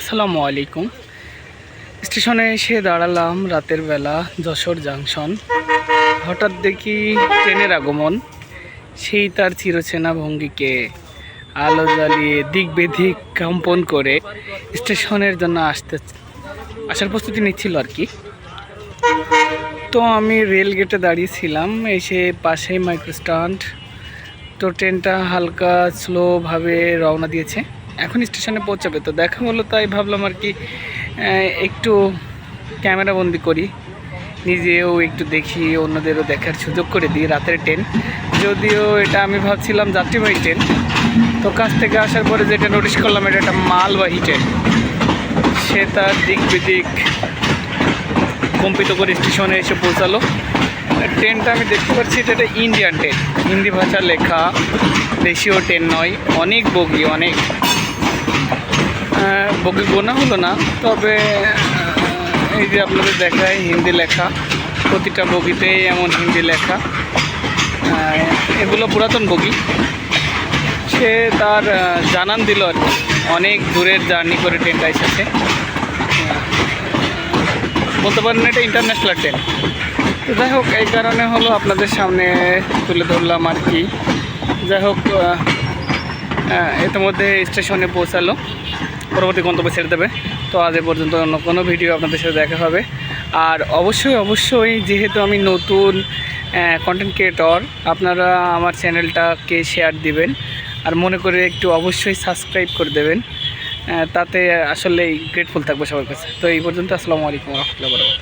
আসসালামু আলাইকুম। স্টেশনে এসে দাঁড়ালাম রাতের বেলা, যশোর জাংশন। হঠাৎ দেখি ট্রেনের আগমন। সেই তার চিরচেনা ভঙ্গিকে আলো জ্বালিয়ে দিক বেদিক কম্পন করে স্টেশনের জন্য আসার প্রস্তুতি নিচ্ছিল আর কি। তো আমি রেল গেটে দাঁড়িয়েছিলাম, এসে পাশেই মাইক্রো স্ট্যান্ড। তো ট্রেনটা হালকা স্লোভাবে রওনা দিয়েছে, এখন স্টেশনে পৌঁছাবে। তো দেখা হলো, তাই ভাবলাম আর কি একটু ক্যামেরা বন্দি করি, নিজেও একটু দেখি, অন্যদেরও দেখার সুযোগ করে দিই। রাতের ট্রেন, যদিও এটা আমি ভাবছিলাম যাত্রীবাহী ট্রেন, তো কাছ থেকে আসার পরে যেটা নোটিশ করলাম এটা একটা মালবাহী ট্রেন। সে তার দিক বিদিক কম্পিত করে স্টেশনে এসে পৌঁছালো। ট্রেনটা আমি দেখতে পাচ্ছি এটা একটা ইন্ডিয়ান ট্রেন, হিন্দি ভাষা লেখা, দেশীয় ট্রেন নয়। অনেক বগি, অনেক বগি গোনা হলো না, তবে এই যে আপনাদের দেখায় হিন্দি লেখা, প্রতিটা বগিতেই এমন হিন্দি লেখা। এগুলো পুরাতন বগি। সে তার জানান দিল আর কি, অনেক দূরের জার্নি করে ট্রেনটা এসেছে। বলতে পারেন এটা ইন্টারন্যাশনাল ট্রেন। তো যাই হোক, এই কারণে হলো আপনাদের সামনে তুলে ধরলাম আর কি। যাই হোক, ইতিমধ্যে স্টেশনে পৌঁছালো, পরবর্তী গন্তব্যে ছেড়ে দেবে। তো আজ এ পর্যন্ত অন্য কোনো ভিডিও আপনাদের সাথে দেখা হবে। আর অবশ্যই যেহেতু আমি নতুন কন্টেন্ট ক্রিয়েটর, আপনারা আমার চ্যানেলটাকে শেয়ার দিবেন, আর মনে করে একটু অবশ্যই সাবস্ক্রাইব করে দেবেন। তাতে আসলে গ্রেটফুল থাকবো সবার কাছে। তো এই পর্যন্ত, আসসালামু আলাইকুম ওয়া রাহমাতুল্লাহি ওয়া বারাকাতুহু।